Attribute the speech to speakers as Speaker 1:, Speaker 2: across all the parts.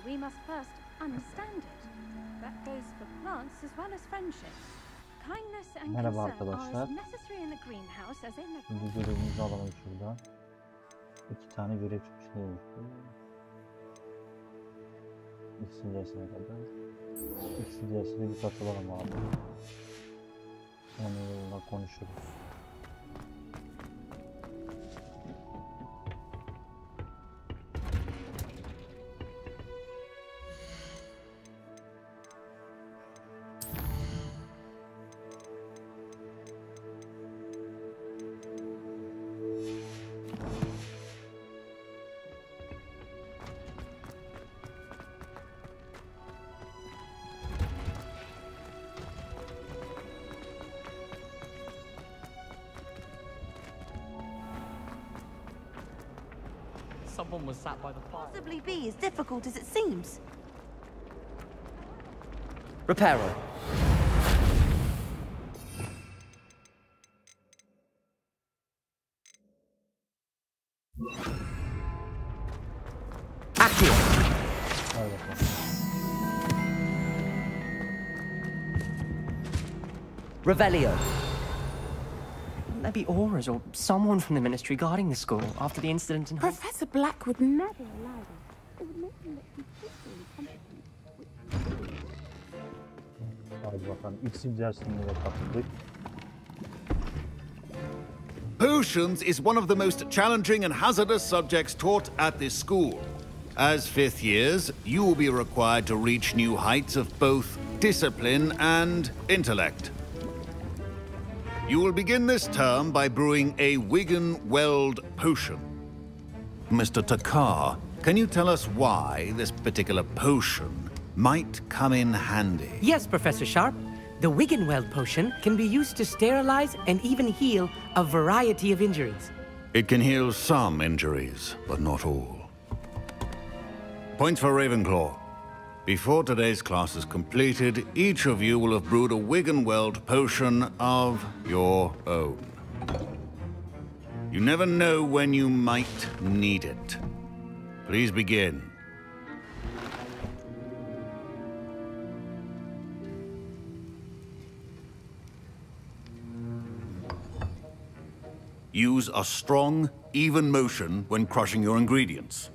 Speaker 1: we must first understand it. That goes for plants as well as friendship. Kindness and
Speaker 2: Merhaba
Speaker 1: concern are
Speaker 2: arkadaşlar.
Speaker 1: as necessary in the greenhouse as in the...
Speaker 2: Şimdi görevimizi alalım şurada. 2 tane görev çıkmış. İkisi dersine kadar. İkisi dersine bir katılalım abi. Onunla konuşuruz.
Speaker 3: Someone was sat by the fire.
Speaker 4: Possibly be as difficult as it seems.
Speaker 3: Reparo. Accio. Revelio. There be auras or someone from the ministry guarding the school after the incident in...
Speaker 4: Professor Black would never allow this. It would make him look completely incompetent.
Speaker 2: Hadi bakalım. İkisi dersine de katıldık.
Speaker 5: Potions is one of the most challenging and hazardous subjects taught at this school. As fifth years, you will be required to reach new heights of both discipline and intellect. You will begin this term by brewing a Wigan-Weld potion. Mr. Takar, can you tell us why this particular potion might come in handy?
Speaker 6: Yes, Professor Sharp. The Wigan-Weld potion can be used to sterilize and even heal a variety of injuries.
Speaker 5: It can heal some injuries, but not all. Points for Ravenclaw. Before today's class is completed, each of you will have brewed a Wigan-Weld potion of your own. You never know when you might need it. Please begin. Use a strong, even motion when crushing your ingredients.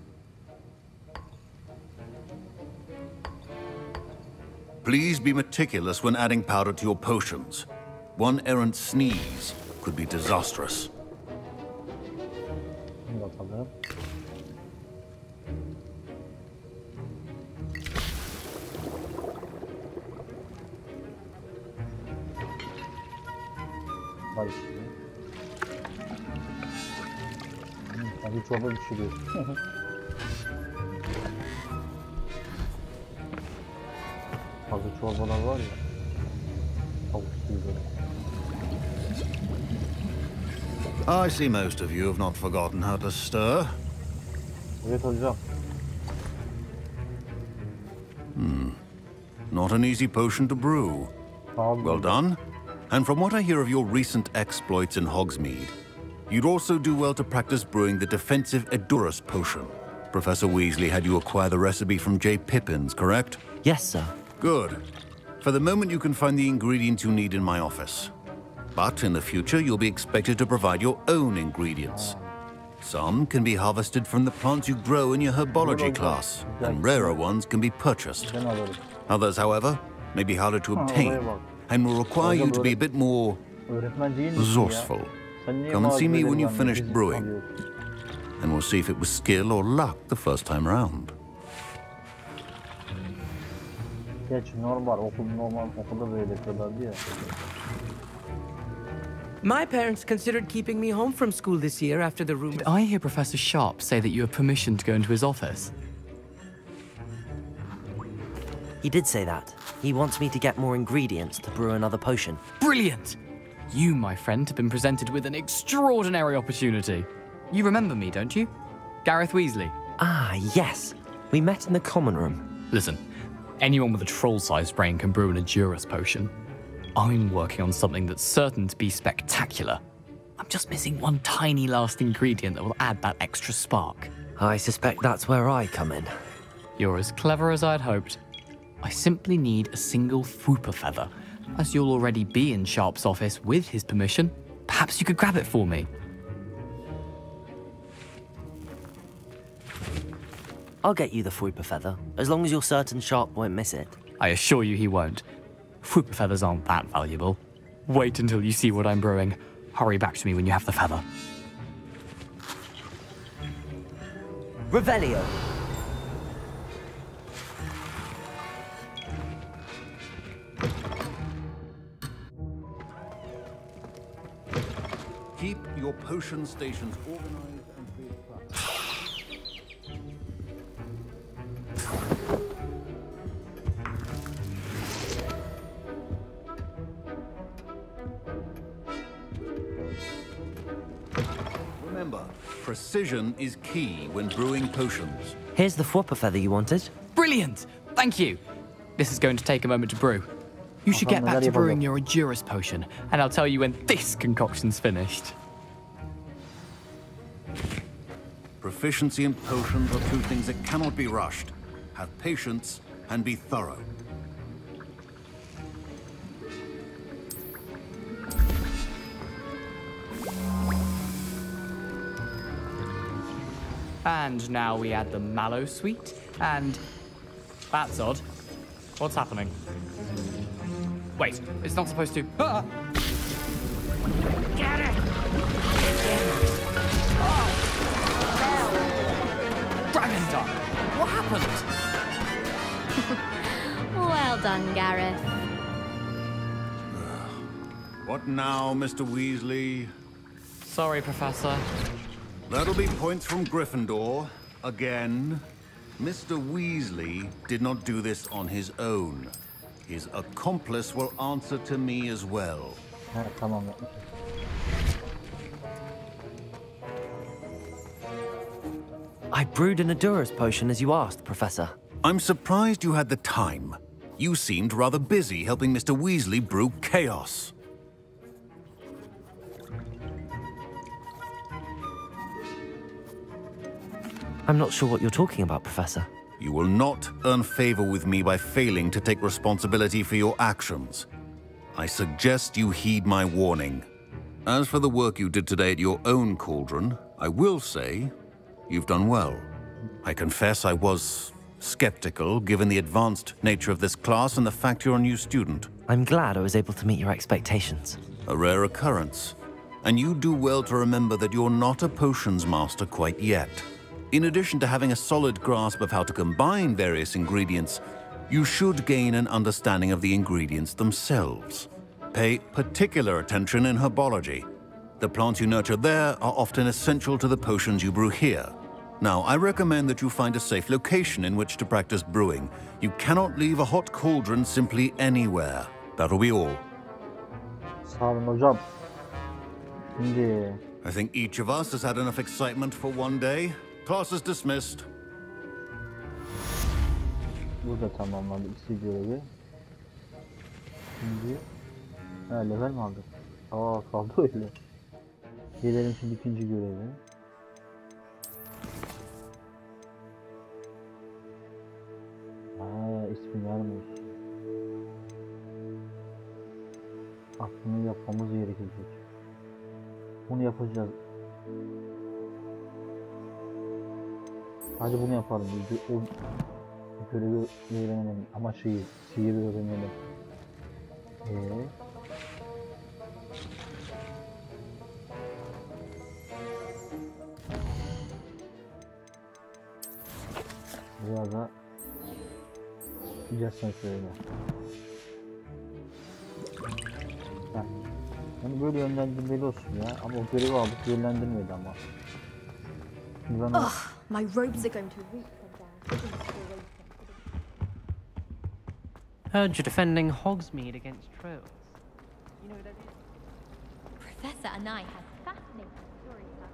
Speaker 5: Please be meticulous when adding powder to your potions. One errant sneeze could be disastrous.
Speaker 2: Bakalım. Barışıyor. Hadi çorba pişiriyor. Fazla çorbalar var ya. Tavuk gibi.
Speaker 5: I see most of you have not forgotten how to stir.
Speaker 2: Evet hocam.
Speaker 5: Not an easy potion to brew. Well done. And from what I hear of your recent exploits in Hogsmeade, you'd also do well to practice brewing the defensive Edurus potion. Professor Weasley had you acquire the recipe from J. Pippins, correct?
Speaker 3: Yes, sir.
Speaker 5: Good. For the moment, you can find the ingredients you need in my office. But in the future, you'll be expected to provide your own ingredients. Some can be harvested from the plants you grow in your herbology class, and rarer ones can be purchased. Others, however, may be harder to obtain, and will require you to be a bit more resourceful. Come and see me when you've finished brewing, and we'll see if it was skill or luck the first time round.
Speaker 2: Geç normal okulda böyle yapıyorlardı ya.
Speaker 6: My parents considered keeping me home from school this year after the rumor...
Speaker 3: Did I hear Professor Sharp say that you have permission to go into his office?
Speaker 7: He did say that. He wants me to get more ingredients to brew another potion.
Speaker 3: Brilliant! You, my friend, have been presented with an extraordinary opportunity. You remember me, don't you? Gareth Weasley.
Speaker 7: Ah, yes. We met in the common room.
Speaker 3: Listen, anyone with a troll-sized brain can brew an Edurus potion. I'm working on something that's certain to be spectacular. I'm just missing one tiny last ingredient that will add that extra spark.
Speaker 7: I suspect that's where I come in.
Speaker 3: You're as clever as I'd hoped. I simply need a single Fwooper feather. As you'll already be in Sharp's office with his permission, perhaps you could grab it for me.
Speaker 7: I'll get you the Fwooper feather, as long as you're certain Sharp won't miss it.
Speaker 3: I assure you he won't. Fwooper feathers aren't that valuable. Wait until you see what I'm brewing. Hurry back to me when you have the feather.
Speaker 7: Revelio.
Speaker 5: Keep your potion stations organized and free of clutter. Remember, precision is key when brewing potions.
Speaker 7: Here's the Fwooper feather you wanted.
Speaker 3: Brilliant! Thank you! This is going to take a moment to brew. You should get back to brewing your Endurance potion, and I'll tell you when this concoction's finished.
Speaker 5: Proficiency in potions are two things that cannot be rushed. Have patience and be thorough.
Speaker 3: And now we add the mallow sweet, and... That's odd. What's happening? Wait, it's not supposed to... Ah! Get it! Oh! Dragon Dog! What happened?
Speaker 4: Well done, Gareth.
Speaker 5: What now, Mr. Weasley?
Speaker 3: Sorry, Professor.
Speaker 5: That'll be points from Gryffindor. Again. Mr. Weasley did not do this on his own. His accomplice will answer to me as well.
Speaker 2: Ha, tamam.
Speaker 7: I brewed an Endurance potion as you asked, Professor.
Speaker 5: I'm surprised you had the time. You seemed rather busy helping Mr. Weasley brew chaos.
Speaker 7: I'm not sure what you're talking about, Professor.
Speaker 5: You will not earn favor with me by failing to take responsibility for your actions. I suggest you heed my warning. As for the work you did today at your own cauldron, I will say you've done well. I confess I was skeptical, given the advanced nature of this class and the fact you're a new student.
Speaker 7: I'm glad I was able to meet your expectations.
Speaker 5: A rare occurrence. And you do well to remember that you're not a potions master quite yet. In addition to having a solid grasp of how to combine various ingredients, you should gain an understanding of the ingredients themselves. Pay particular attention in herbology. The plants you nurture there are often essential to the potions you brew here. Now, I recommend that you find a safe location in which to practice brewing. You cannot leave a hot cauldron simply anywhere. That'll be all.
Speaker 2: Sağ olun hocam. Şimdi
Speaker 5: I think each of us has had enough excitement for one day. Class is dismissed.
Speaker 2: burada tamamlandı ikisi görevi. Şimdi level mi aldık? Kaldı öyle. Gelelim şimdi ikinci görevi. İsmi vermiş. Aklını yapmamız gerekecek. Bunu yapacağız. Hadi bunu yapalım. O görevi öğrenelim ama sihir öğrenelim. Biraz da sen söyle. Yani böyle yönlendirmeli olsun ya. Ama o görevi aldık, yönlendirmedi ama.
Speaker 4: My robes are going to reek from down.
Speaker 8: Heard you're defending Hogsmeade against trolls. You know what that is?
Speaker 4: Professor and I had fascinating stories about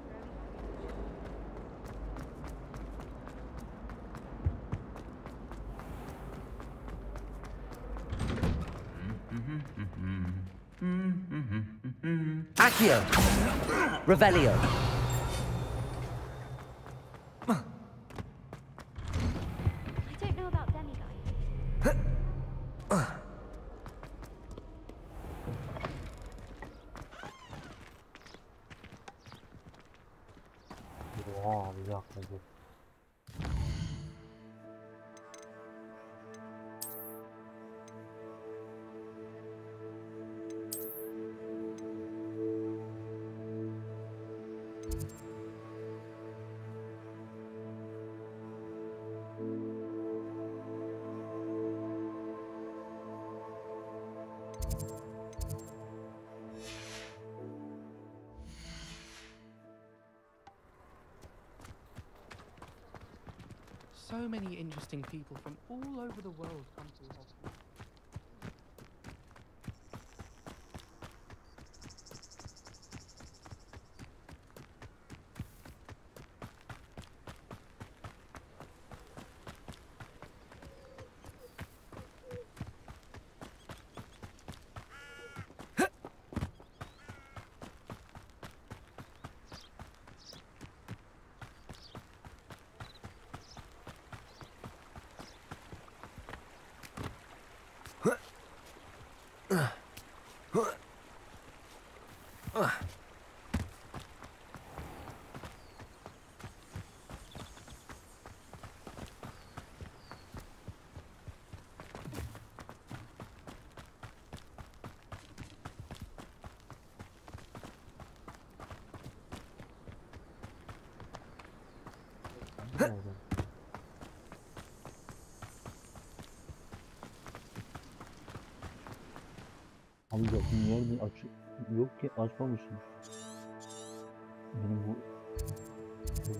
Speaker 7: Accio! Revelio!
Speaker 4: I
Speaker 8: So many interesting people from all over the world come to Hogwarts.
Speaker 2: Abi yakın yer mi yok ki açmamışım. Benim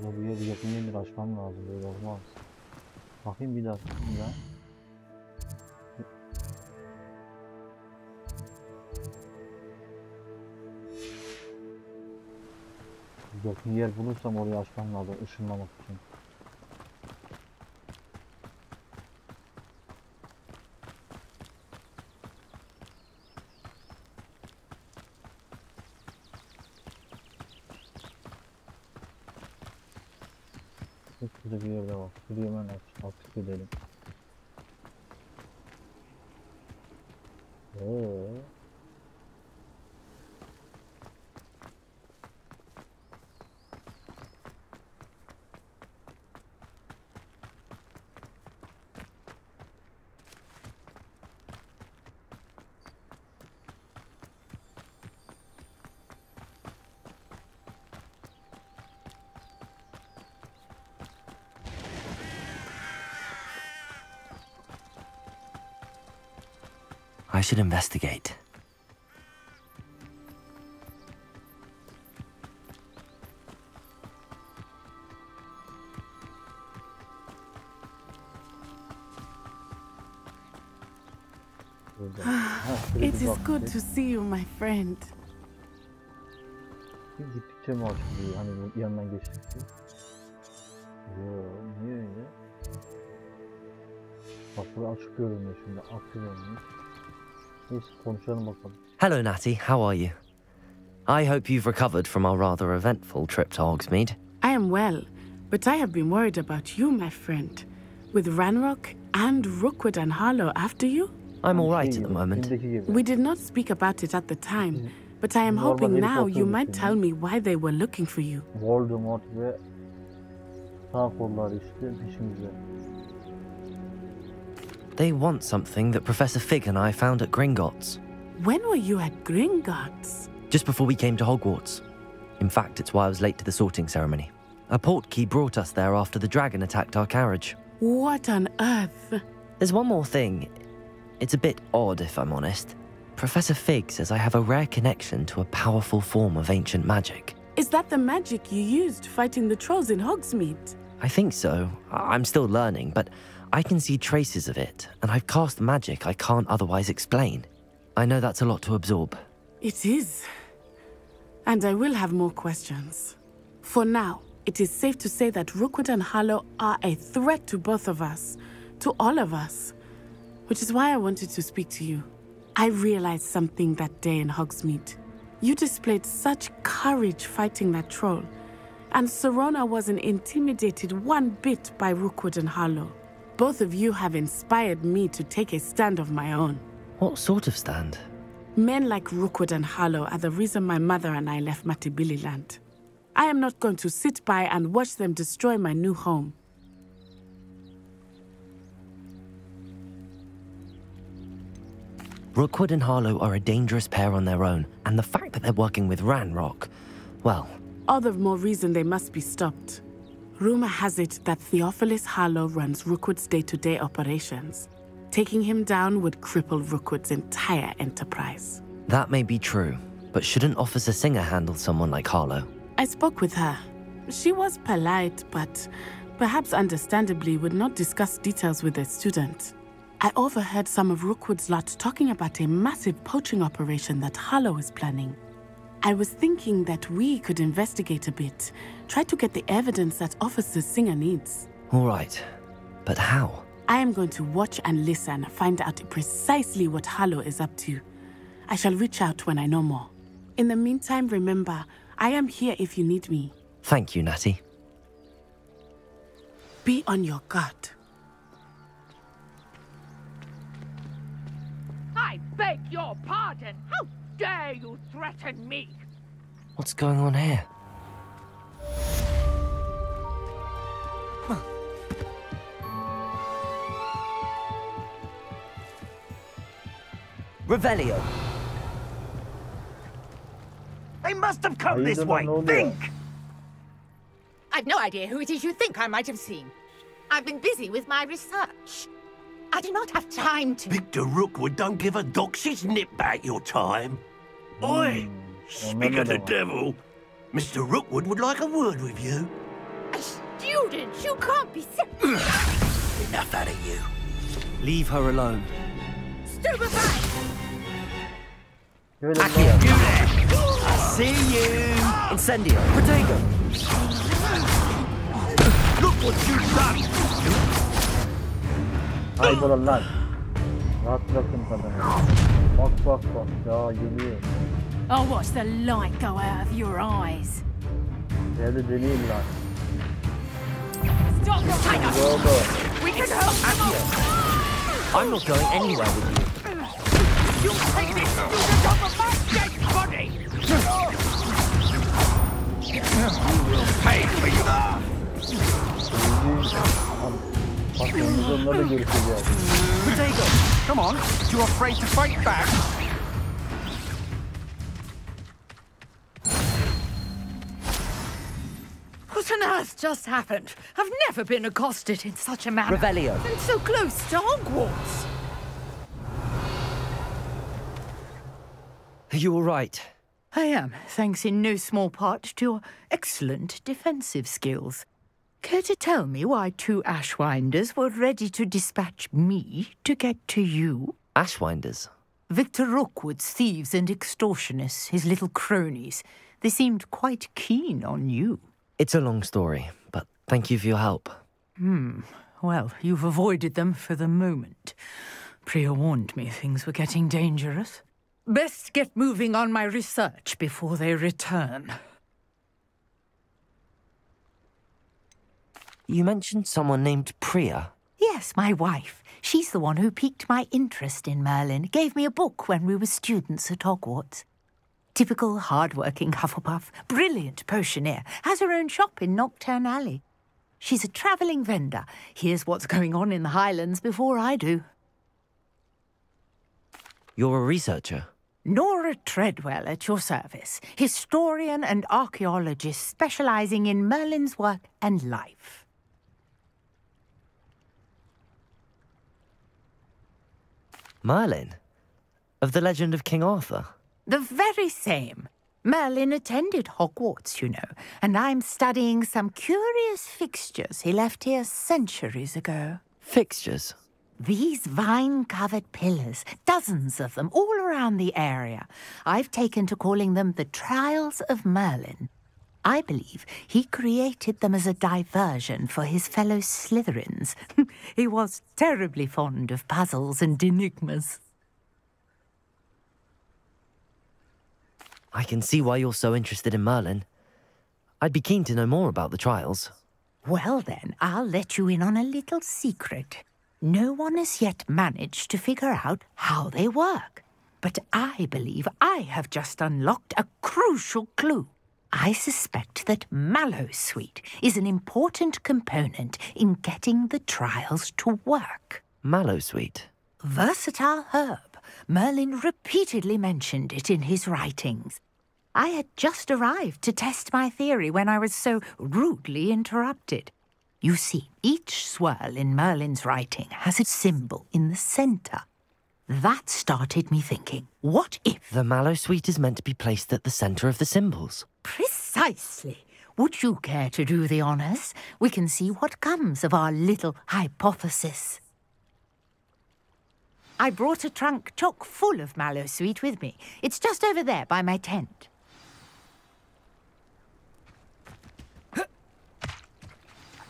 Speaker 2: burada bir yer yakın yerleri açmam lazım, böyle olmaz. Bakayım bir daha ya. Yakın yer bulursam orayı açmam lazım ışınlamak için. Şurada bir yerde var. Şurayı hemen aktif edelim.
Speaker 7: I should investigate.
Speaker 9: It is good to see you, my friend.
Speaker 2: Gittikçe mi açılıyor? Hani bu yanından geçtikçe. Yo, niye öyle? Bak burada açık görünüyor şimdi. Aktif olmuş. Neyse konuşalım bakalım.
Speaker 7: Hello, Natty. How are you? I hope you've recovered from our rather eventful trip to Hogsmeade.
Speaker 9: I am well, but I have been worried about you, my friend. With Ranrock and Rookwood and Harlow after you?
Speaker 7: I'm all right at the moment.
Speaker 9: We did not speak about it at the time, but I am hoping now you might tell me why they were looking for you.
Speaker 2: Voldemort ve sağ kolları işte peşimizde.
Speaker 7: They want something that Professor Fig and I found at Gringotts.
Speaker 9: When were you at Gringotts?
Speaker 7: Just before we came to Hogwarts. In fact, it's why I was late to the sorting ceremony. A portkey brought us there after the dragon attacked our carriage.
Speaker 9: What on earth?
Speaker 7: There's one more thing. It's a bit odd, if I'm honest. Professor Fig says I have a rare connection to a powerful form of ancient magic.
Speaker 9: Is that the magic you used fighting the trolls in Hogsmeade?
Speaker 7: I think so. I'm still learning, but I can see traces of it, and I've cast magic I can't otherwise explain. I know that's a lot to absorb.
Speaker 9: It is. And I will have more questions. For now, it is safe to say that Rookwood and Harlow are a threat to both of us, to all of us. Which is why I wanted to speak to you. I realized something that day in Hogsmeade. You displayed such courage fighting that troll, and Serona wasn't intimidated one bit by Rookwood and Harlow. Both of you have inspired me to take a stand of my own.
Speaker 7: What sort of stand?
Speaker 9: Men like Rookwood and Harlow are the reason my mother and I left Matabeleland. I am not going to sit by and watch them destroy my new home.
Speaker 7: Rookwood and Harlow are a dangerous pair on their own, and the fact that they're working with Ranrock, well...
Speaker 9: All the more reason they must be stopped. Rumor has it that Theophilus Harlow runs Rookwood's day-to-day operations. Taking him down would cripple Rookwood's entire enterprise.
Speaker 7: That may be true, but shouldn't Officer Singer handle someone like Harlow?
Speaker 9: I spoke with her. She was polite, but perhaps understandably, would not discuss details with a student. I overheard some of Rookwood's lot talking about a massive poaching operation that Harlow is planning. I was thinking that we could investigate a bit, try to get the evidence that Officer Singer needs.
Speaker 7: All right, but how?
Speaker 9: I am going to watch and listen, find out precisely what Harlow is up to. I shall reach out when I know more. In the meantime, remember, I am here if you need me.
Speaker 7: Thank you, Natty.
Speaker 9: Be on your guard.
Speaker 10: I beg your pardon. How dare you threaten me?
Speaker 7: What's going on here? Revelio.
Speaker 11: They must have come this way. Think!
Speaker 10: I've no idea who it is you think I might have seen. I've been busy with my research. I do not have time to...
Speaker 11: Victor Rookwood don't give a doxy's nip back your time. Oi! Speak of the devil. Mr. Rookwood would like a word with you.
Speaker 10: A student? You can't be...
Speaker 11: Enough out of you.
Speaker 7: Leave her alone.
Speaker 10: Stupefy!
Speaker 7: Accio. I see you. Incendio. Protego.
Speaker 11: Look what you've done.
Speaker 2: Haydi lan. Rahat bırakın kadını. Bak ya geliyor.
Speaker 1: I'll watch the light go out of your eyes.
Speaker 2: Devre deliyim lan.
Speaker 10: Stop your tiger! We can help you!
Speaker 7: I'm not going anywhere with you.
Speaker 10: You take this student off of my dead body!
Speaker 11: You will pay for your...
Speaker 2: Onunla da görüşeceğiz.
Speaker 11: Protego, come on. You afraid to fight back?
Speaker 10: What on earth just happened? I've never been accosted in such a manner.
Speaker 7: Revelio.
Speaker 10: And so close to Hogwarts.
Speaker 7: Are you all right?
Speaker 10: I am, thanks in no small part to your excellent defensive skills. Care to tell me why two Ashwinders were ready to dispatch me to get to you?
Speaker 7: Ashwinders?
Speaker 10: Victor Rookwood's thieves and extortionists, his little cronies. They seemed quite keen on you.
Speaker 7: It's a long story, but thank you for your help.
Speaker 10: Well, you've avoided them for the moment. Priya warned me things were getting dangerous. Best get moving on my research before they return.
Speaker 7: You mentioned someone named Priya.
Speaker 10: Yes, my wife. She's the one who piqued my interest in Merlin. Gave me a book when we were students at Hogwarts. Typical hard-working Hufflepuff, brilliant potioneer, has her own shop in Knockturn Alley. She's a travelling vendor. Hears what's going on in the Highlands before I do.
Speaker 7: You're a researcher?
Speaker 10: Nora Treadwell at your service, historian and archaeologist specialising in Merlin's work and life.
Speaker 7: Merlin? Of the legend of King Arthur?
Speaker 10: The very same. Merlin attended Hogwarts, you know, and I'm studying some curious fixtures he left here centuries ago.
Speaker 7: Fixtures?
Speaker 10: These vine-covered pillars, dozens of them, all around the area. I've taken to calling them the Trials of Merlin. I believe he created them as a diversion for his fellow Slytherins. He was terribly fond of puzzles and enigmas.
Speaker 7: I can see why you're so interested in Merlin. I'd be keen to know more about the trials.
Speaker 10: Well then, I'll let you in on a little secret. No one has yet managed to figure out how they work. But I believe I have just unlocked a crucial clue. I suspect that Mallowsweet is an important component in getting the trials to work.
Speaker 7: Mallowsweet?
Speaker 10: Versatile herb. Merlin repeatedly mentioned it in his writings. I had just arrived to test my theory when I was so rudely interrupted. You see, each swirl in Merlin's writing has a symbol in the centre. That started me thinking, what if...
Speaker 7: The Mallowsweet is meant to be placed at the centre of the symbols.
Speaker 10: Precisely. Would you care to do the honours? We can see what comes of our little hypothesis. I brought a trunk chock full of mallow sweet with me. It's just over there by my tent.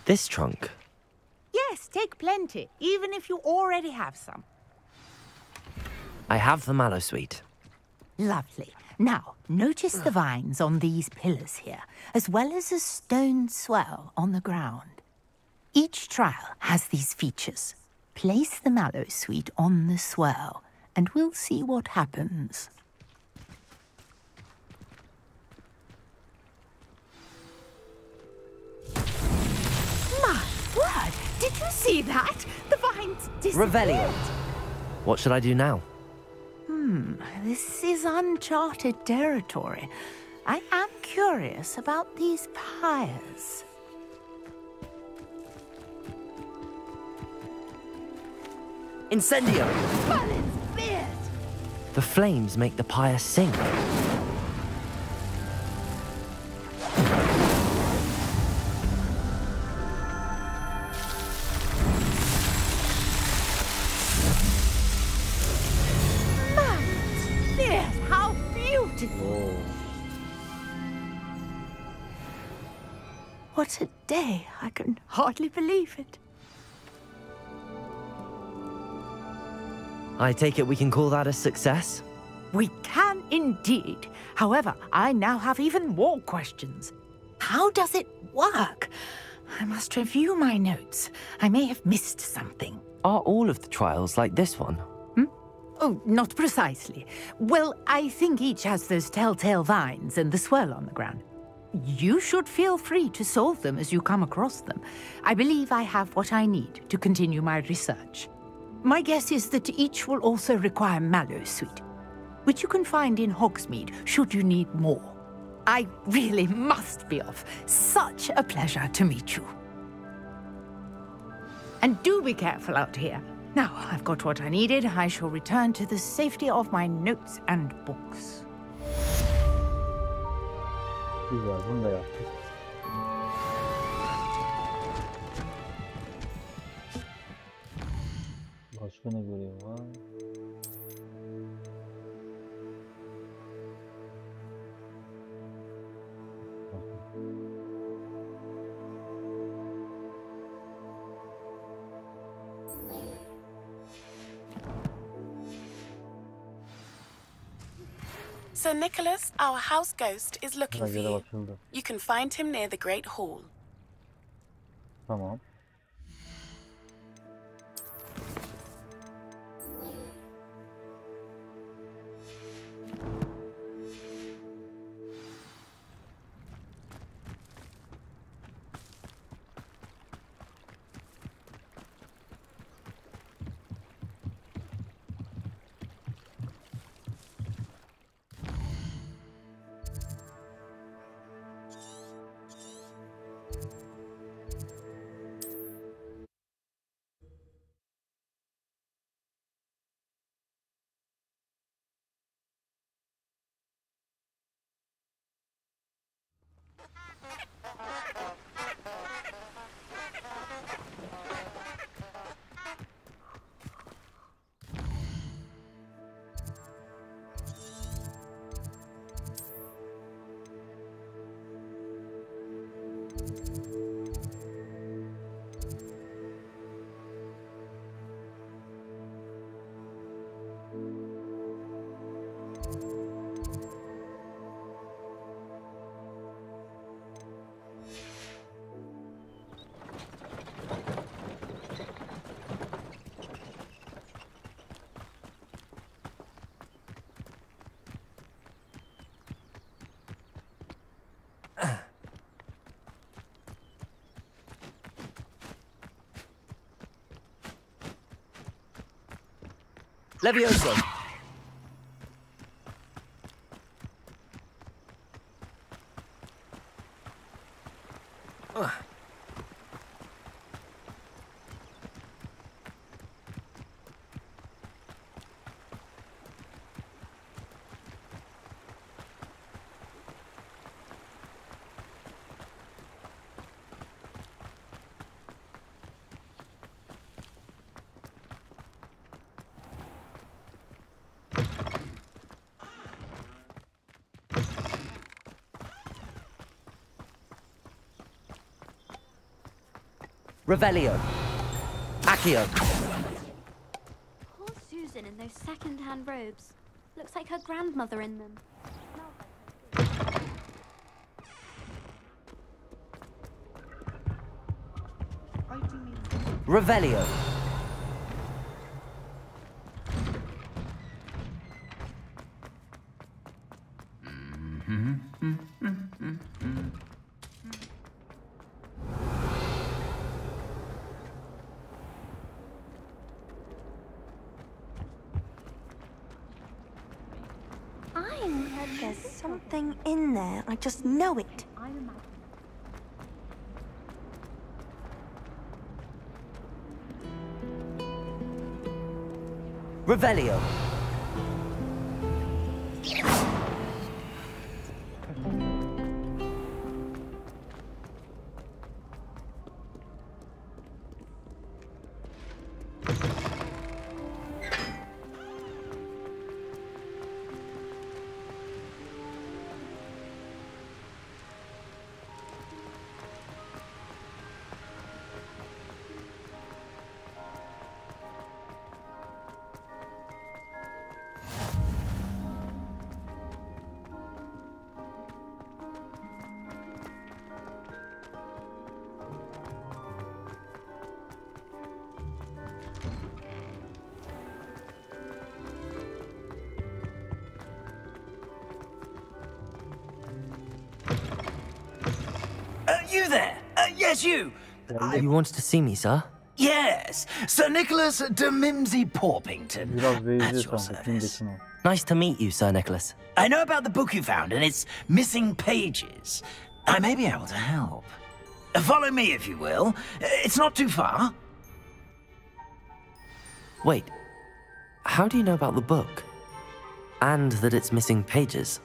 Speaker 7: This trunk?
Speaker 10: Yes, take plenty, even if you already have some.
Speaker 7: I have the mallow sweet.
Speaker 10: Lovely. Now, notice the vines on these pillars here, as well as a stone swell on the ground. Each trial has these features. Place the mallow sweet on the swell, and we'll see what happens. My word! Did you see that? The vines disappeared.
Speaker 7: Revelio. What should I do now?
Speaker 10: This is uncharted territory. I am curious about these pyres.
Speaker 7: Incendio!
Speaker 10: Well, it's fierce!
Speaker 7: The flames make the pyre sink.
Speaker 10: How beautiful! What a day! I can hardly believe it.
Speaker 7: I take it we can call that a success?
Speaker 10: We can indeed. However, I now have even more questions. How does it work? I must review my notes. I may have missed something.
Speaker 7: Are all of the trials like this one?
Speaker 10: Oh, not precisely. Well, I think each has those telltale vines and the swirl on the ground. You should feel free to solve them as you come across them. I believe I have what I need to continue my research. My guess is that each will also require mallow sweet, which you can find in Hogsmeade should you need more. I really must be off. Such a pleasure to meet you. And do be careful out here. Now I've got what I needed, I shall return to the safety of my notes and books.
Speaker 2: Güzel, bunu da yaptık. Başka ne görev var?
Speaker 9: Sir Nicholas, our house ghost, is looking for you.
Speaker 2: Açıldı.
Speaker 9: You can find him near the Great Hall.
Speaker 2: Tamam.
Speaker 7: Levioso! Revelio. Accio.
Speaker 4: Poor Susan in those second-hand robes. Looks like her grandmother in them.
Speaker 7: Revelio.
Speaker 12: There's something in there. I just know it.
Speaker 7: Revelio.
Speaker 13: You there? Yes, you.
Speaker 7: You wanted to see me, sir?
Speaker 13: Yes, Sir Nicholas de Mimsy Porpington. At your service.
Speaker 7: Nice to meet you, Sir Nicholas.
Speaker 13: I know about the book you found and its missing pages. I may be able to help. Follow me, if you will. It's not too far.
Speaker 7: Wait, how do you know about the book? And that it's missing pages?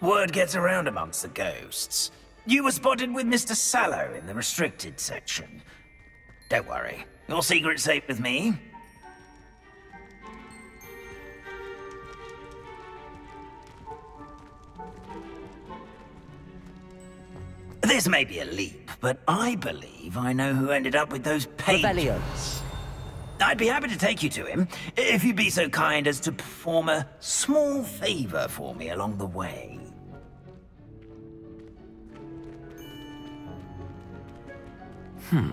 Speaker 13: Word gets around amongst the ghosts. You were spotted with Mr. Sallow in the restricted section. Don't worry, your secret's safe with me. This may be a leap, but I believe I know who ended up with those pages.
Speaker 7: Revelio.
Speaker 13: I'd be happy to take you to him, if you'd be so kind as to perform a small favor for me along the way.
Speaker 7: A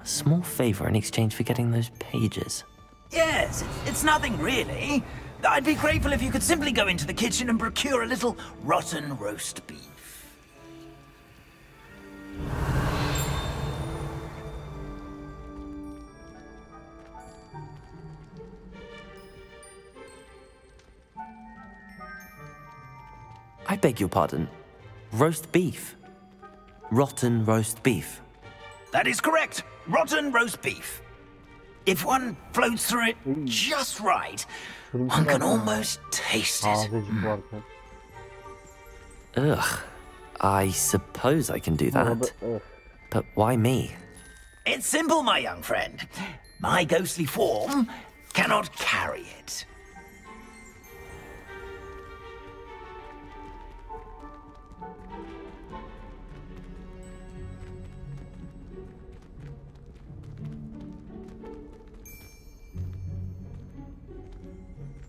Speaker 7: small favor in exchange for getting those pages.
Speaker 13: Yes, it's nothing really. I'd be grateful if you could simply go into the kitchen and procure a little rotten roast beef.
Speaker 7: I beg your pardon. Roast beef. Rotten roast beef.
Speaker 13: That is correct. Rotten roast beef. If one floats through it just right, one can almost taste it.
Speaker 7: Ugh. I suppose I can do that. But why me?
Speaker 13: It's simple, my young friend. My ghostly form cannot carry it.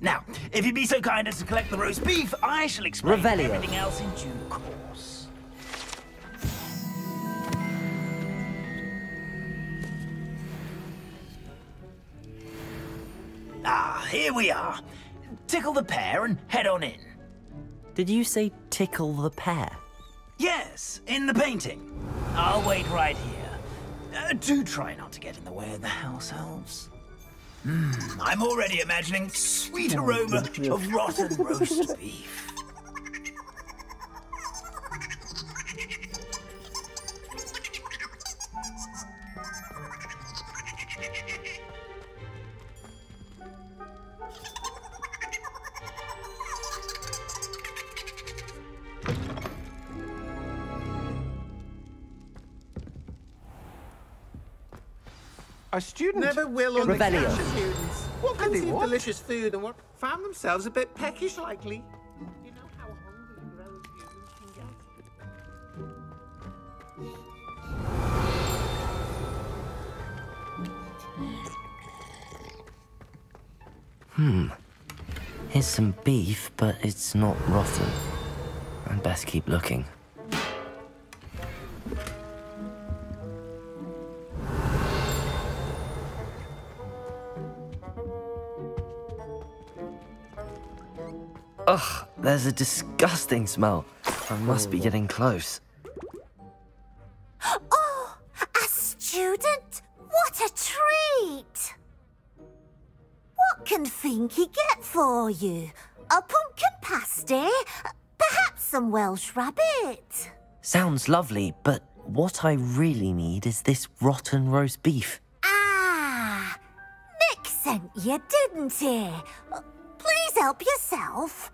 Speaker 13: Now, if you'd be so kind as to collect the roast beef, I shall explain
Speaker 7: Revelio.
Speaker 13: everything else in due course. Ah, here we are. Tickle the pear and head on in.
Speaker 7: Did you say tickle the pear?
Speaker 13: Yes, in the painting. I'll wait right here. Do try not to get in the way of the house elves. I'm already imagining sweet aroma of rotten roast beef.
Speaker 14: A student
Speaker 15: never will on the
Speaker 7: Revelio.
Speaker 15: cash students. What conceive delicious food and what found themselves a bit peckish likely. You know how hungry grown humans can get.
Speaker 7: Here's some beef, but it's not rotten. I'd best keep looking. Ugh, there's a disgusting smell. I must be getting close.
Speaker 16: Oh, a student? What a treat! What can Finky get for you? A pumpkin pasty? Perhaps some Welsh rabbit?
Speaker 7: Sounds lovely, but what I really need is this rotten roast beef.
Speaker 16: Ah, Nick sent you, didn't he? Please help yourself.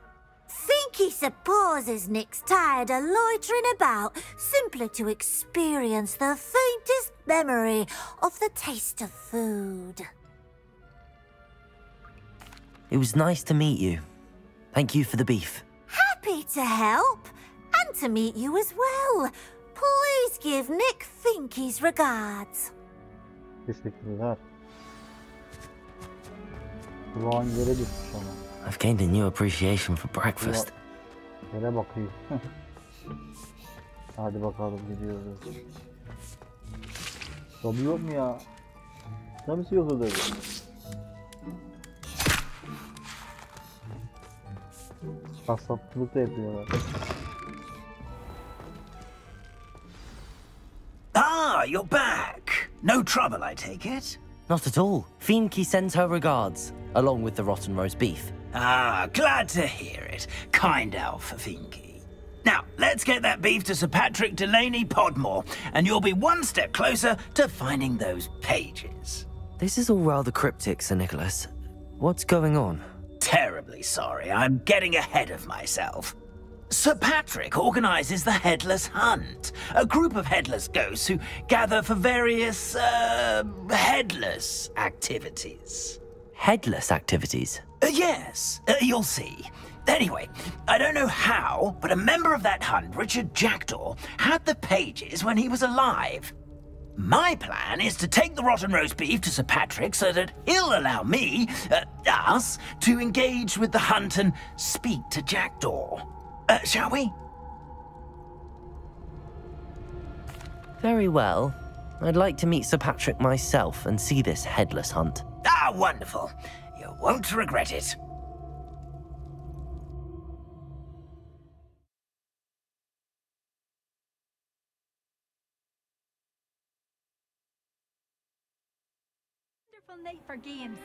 Speaker 16: Finky supposes Nick's tired of loitering about simply to experience the faintest memory of the taste of food.
Speaker 7: It was nice to meet you. Thank you for the beef.
Speaker 16: Happy to help, and to meet you as well. Please give Nick Finky's regards.
Speaker 2: Teşekkürler. Kulağın yere düşmüş ama.
Speaker 7: I've gained a new appreciation for breakfast.
Speaker 2: Yere bakayım. Hadi bakalım gidiyoruz. Tabii yok mu ya? Tabii yok öyle. Kasaplık da yapıyorlar.
Speaker 13: Ah, you're back. No trouble, I take it?
Speaker 7: Not at all. Finky sends her regards, along with the rotten roast beef.
Speaker 13: Ah, glad to hear it. Kind elf, Finky. Now, let's get that beef to Sir Patrick Delaney Podmore, and you'll be one step closer to finding those pages.
Speaker 7: This is all rather cryptic, Sir Nicholas. What's going on?
Speaker 13: Terribly sorry, I'm getting ahead of myself. Sir Patrick organises the Headless Hunt, a group of headless ghosts who gather for various, headless activities.
Speaker 7: Headless activities?
Speaker 13: Yes, you'll see. Anyway, I don't know how, but a member of that hunt, Richard Jackdaw, had the pages when he was alive. My plan is to take the rotten roast beef to Sir Patrick so that he'll allow me, us, to engage with the hunt and speak to Jackdaw. Shall we?
Speaker 7: Very well. I'd like to meet Sir Patrick myself and see this headless hunt.
Speaker 13: Ah, wonderful. You won't regret it.
Speaker 1: Wonderful night for games.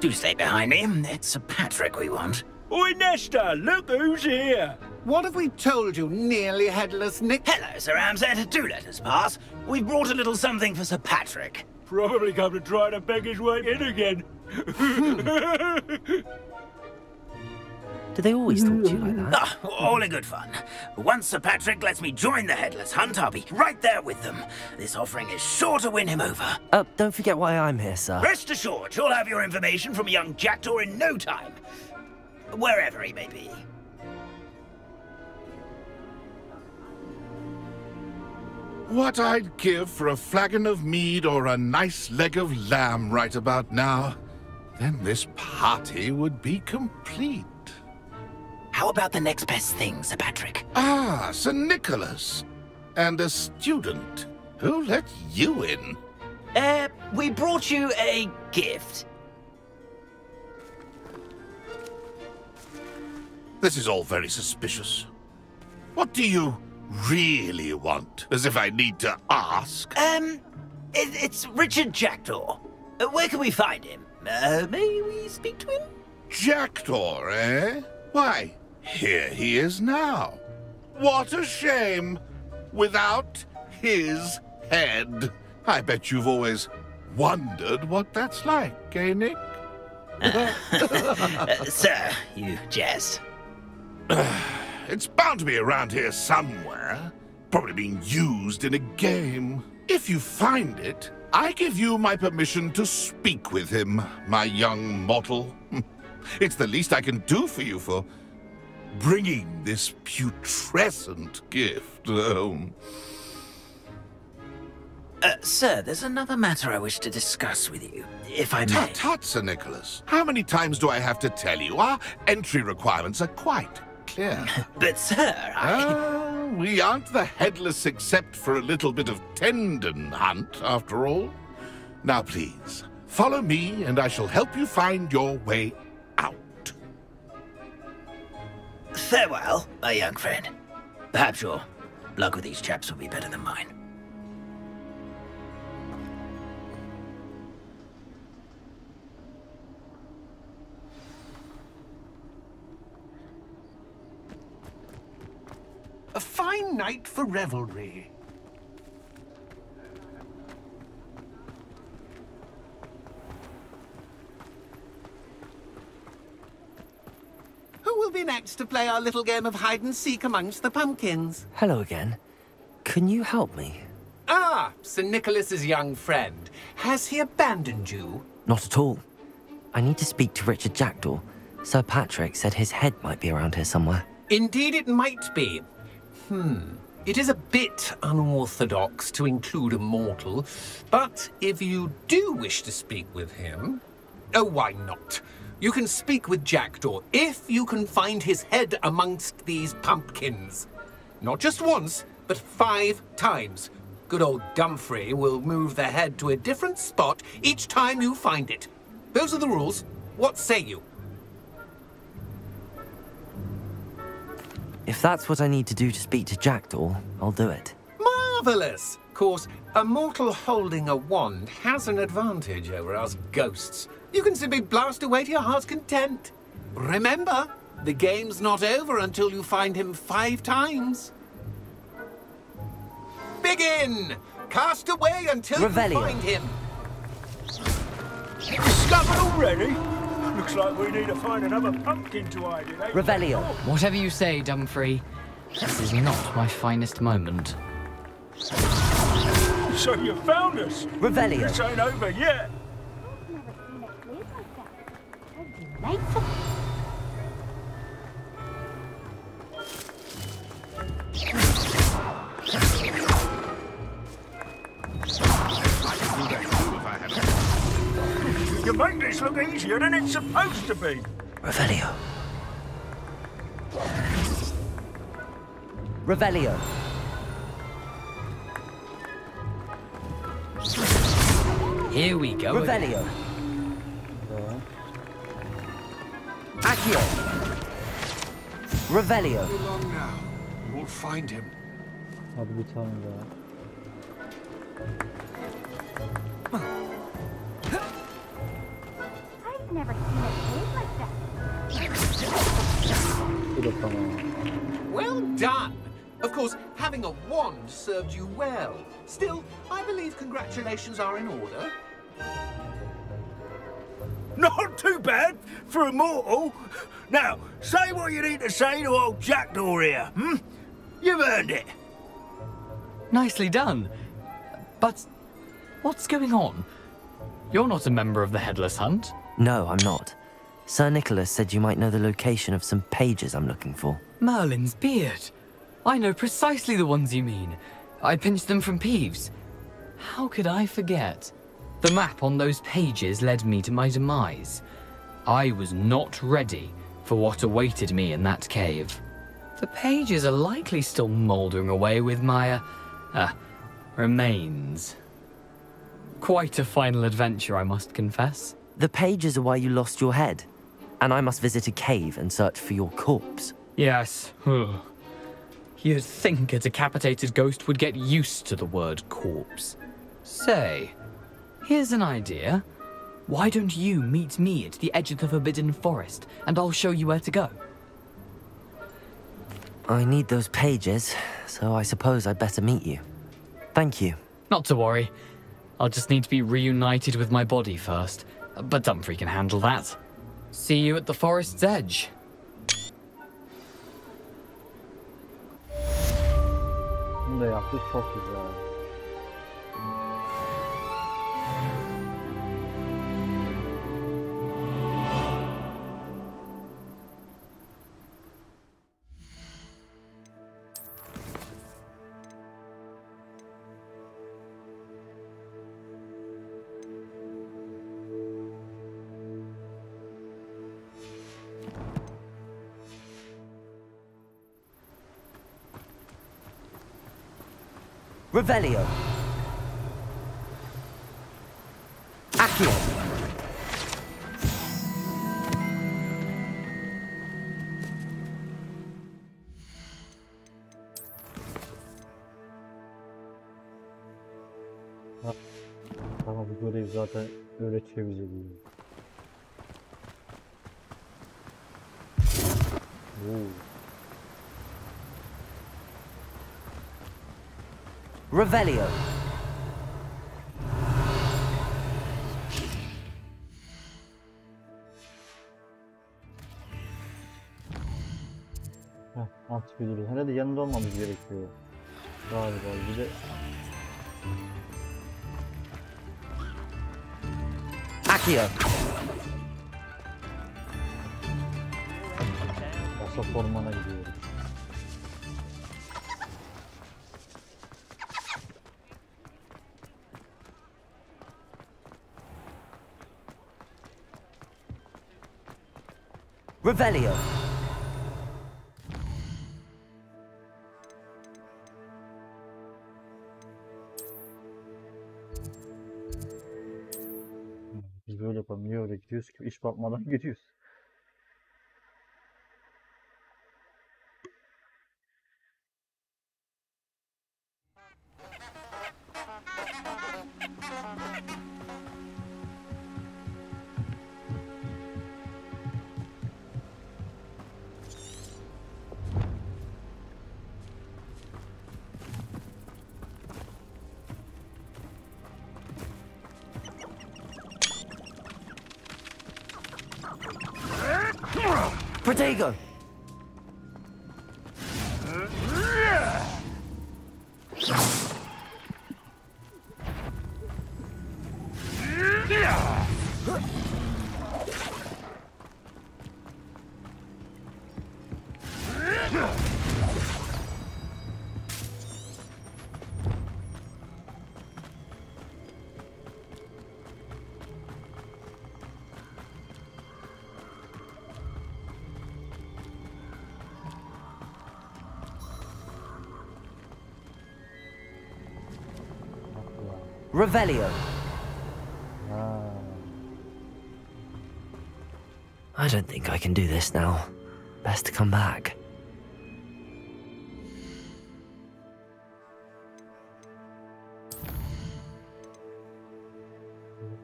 Speaker 13: Do stay behind me. It's Sir Patrick we want.
Speaker 11: Oi, Nesta, look who's here.
Speaker 15: What have we told you, nearly headless Nick?
Speaker 13: Hello, Sir Ramsay. Do let us pass. We've brought a little something for Sir Patrick.
Speaker 11: Probably come to try to beg his way in again.
Speaker 7: Do they always talk to you like that?
Speaker 13: Ah, all in good fun. Once Sir Patrick lets me join the Headless Hunt, I'll be right there with them. This offering is sure to win him over.
Speaker 7: Don't forget why I'm here, sir.
Speaker 13: Rest assured, you'll have your information from young Jackdaw in no time. Wherever he may be.
Speaker 17: What I'd give for a flagon of mead or a nice leg of lamb right about now. Then this party would be complete.
Speaker 13: How about the next best thing, Sir Patrick?
Speaker 17: Ah, Sir Nicholas. And a student. Who let you in?
Speaker 13: We brought you a gift.
Speaker 17: This is all very suspicious. What do you really want? As if I need to ask.
Speaker 13: It's Richard Jackdaw. Where can we find him? May we speak to him?
Speaker 17: Jackdaw, eh? Why, here he is now. What a shame. Without his head. I bet you've always wondered what that's like, eh, Nick?
Speaker 13: Sir, you jest.
Speaker 17: It's bound to be around here somewhere. Probably being used in a game. If you find it, I give you my permission to speak with him, my young mortal. It's the least I can do for you for bringing this putrescent gift home.
Speaker 13: Sir, there's another matter I wish to discuss with you, if I may.
Speaker 17: Tut, tut, Sir Nicholas. How many times do I have to tell you? Our entry requirements are quite clear.
Speaker 13: But, sir,
Speaker 17: we aren't the headless except for a little bit of tendon hunt, after all. Now, please, follow me, and I shall help you find your way out.
Speaker 13: Farewell, my young friend. Perhaps your luck with these chaps will be better than mine.
Speaker 11: A fine night for revelry.
Speaker 15: Who will be next to play our little game of hide-and-seek amongst the pumpkins?
Speaker 7: Hello again. Can you help me?
Speaker 14: Ah, Sir Nicholas's young friend. Has he abandoned you?
Speaker 7: Not at all. I need to speak to Richard Jackdaw. Sir Patrick said his head might be around here somewhere.
Speaker 14: Indeed it might be. It is a bit unorthodox to include a mortal, but if you do wish to speak with him... Oh, why not? You can speak with Jackdaw if you can find his head amongst these pumpkins. Not just once, but 5 times. Good old Dumfrey will move the head to a different spot each time you find it. Those are the rules. What say you?
Speaker 7: If that's what I need to do to speak to Jackdaw, I'll do it.
Speaker 14: Marvellous! Of course, a mortal holding a wand has an advantage over us ghosts. You can simply blast away to your heart's content. Remember, the game's not over until you find him 5 times. Begin! Cast away until
Speaker 7: Revelio.
Speaker 14: you find him.
Speaker 11: Discovered already? Looks like we need to find another pumpkin to hide in, eh?
Speaker 7: Revelio.
Speaker 3: Whatever you say, Dumfrey. This is not my finest moment.
Speaker 11: So you found us?
Speaker 7: Revelio.
Speaker 11: This ain't over yet. You make this look easier than it's supposed to be.
Speaker 7: Revelio. Revelio.
Speaker 3: Here we go.
Speaker 7: Revelio. Accio. Revelio.
Speaker 11: Too long now. We'll find him.
Speaker 2: Hadi bir tane daha.
Speaker 4: I've never seen a cave like that.
Speaker 2: Bu da tamam.
Speaker 14: Well done! Of course, having a wand served you well. Still, I believe congratulations are in order.
Speaker 11: Not too bad for a mortal. Now, say what you need to say to old Jackdaw here, You've earned it.
Speaker 3: Nicely done. But what's going on? You're not a member of the Headless Hunt.
Speaker 7: No, I'm not. Sir Nicholas said you might know the location of some pages I'm looking for.
Speaker 3: Merlin's beard. I know precisely the ones you mean. I pinched them from Peeves. How could I forget? The map on those pages led me to my demise. I was not ready for what awaited me in that cave. The pages are likely still mouldering away with my, remains. Quite a final adventure, I must confess.
Speaker 7: The pages are why you lost your head, and I must visit a cave and search for your corpse.
Speaker 3: Yes. You'd think a decapitated ghost would get used to the word corpse. Say, here's an idea. Why don't you meet me at the edge of the Forbidden Forest, and I'll show you where to go?
Speaker 7: I need those pages, so I suppose I'd better meet you. Thank you.
Speaker 3: Not to worry. I'll just need to be reunited with my body first. But Dumfrey can handle that. See you at the forest's edge.
Speaker 2: Bunu da yaptı, çok güzel.
Speaker 7: Revelio. Accio.
Speaker 2: Tamam, bu görev zaten öğretiyor bize bunu.
Speaker 7: Revelio.
Speaker 2: Artık biliyoruz. Herhalde yanında olmamız gerekiyor. Galiba bir de
Speaker 7: Accio.
Speaker 2: Pasaport ormana gidiyoruz.
Speaker 7: Revelio.
Speaker 2: Biz böyle yapalım. Niye öyle gidiyoruz ki? İş bakmadan gidiyoruz.
Speaker 7: Protego. Revelio. I don't think I can do this now. Best to come back.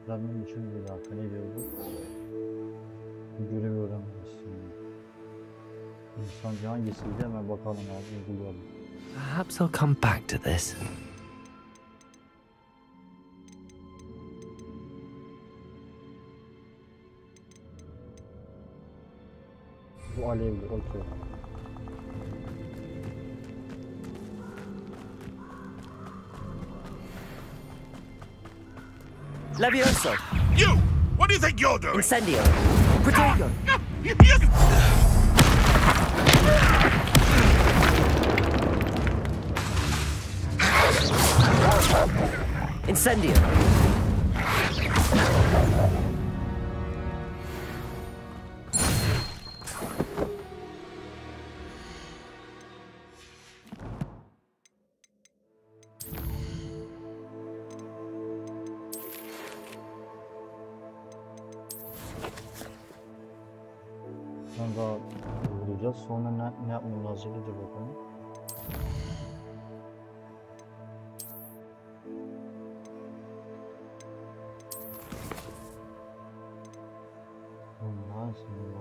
Speaker 2: Benim için bir dakika ne diyordu? Görevi öğrenmişsin. İnsan hangisiydi hemen bakalım abi, uygulayalım.
Speaker 7: Perhaps I'll come back to this.
Speaker 2: Bu alevli, okey.
Speaker 7: Levioso.
Speaker 17: You! What do you think you're doing?
Speaker 7: Incendio. Protego. Incendio.
Speaker 2: Sonra vuracağız. Sonra ne yapmamız lazım? Dur bakalım. Ondan sonra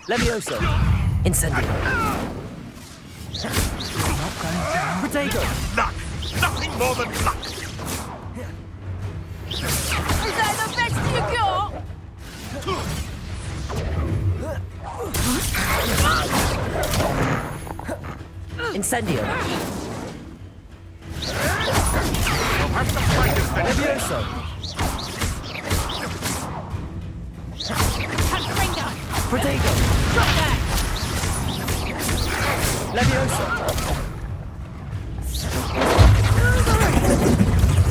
Speaker 7: Levioso. Incendio. Protego.
Speaker 17: Luck! Nothing more than luck!
Speaker 1: Is that the best you got?
Speaker 7: Incendio. Levioso. Protego.
Speaker 1: Drop that!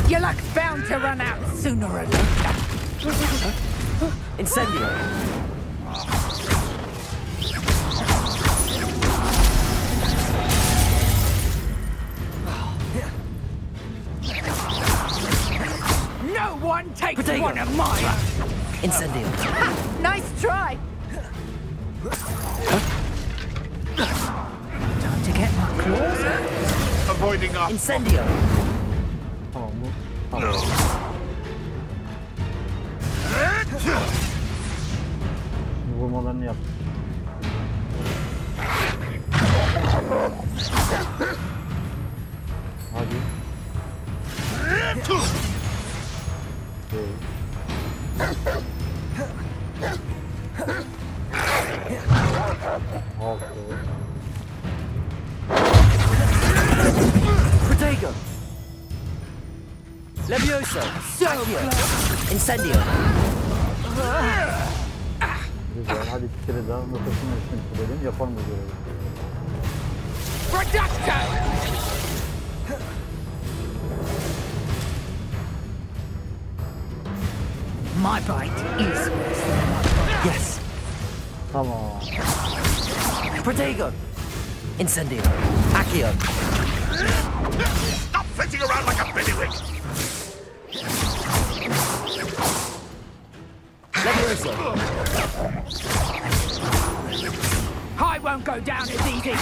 Speaker 10: Your luck's bound to run out sooner or later.
Speaker 7: Incendio.
Speaker 10: No one takes
Speaker 7: Potato.
Speaker 10: one of mine.
Speaker 7: Incendio.
Speaker 10: Ha, nice try. Time to get my claws out.
Speaker 17: Avoiding our...
Speaker 7: Incendio.
Speaker 2: Tamam bu.
Speaker 17: No.
Speaker 2: Şimdi vurmalarını yap. Hadi.
Speaker 7: Protego. Levioso. Accio. Incendio.
Speaker 2: Güzel. Hadi bir kere daha rotasını üstüne sürelim. Yapar mı görevi?
Speaker 10: My bite is worse than my bite.
Speaker 7: Yes.
Speaker 2: Tamam.
Speaker 7: Protego. Incendio. Accio.
Speaker 17: Stop flitting around like a billywig!
Speaker 7: Levioso.
Speaker 10: I won't go down as easy.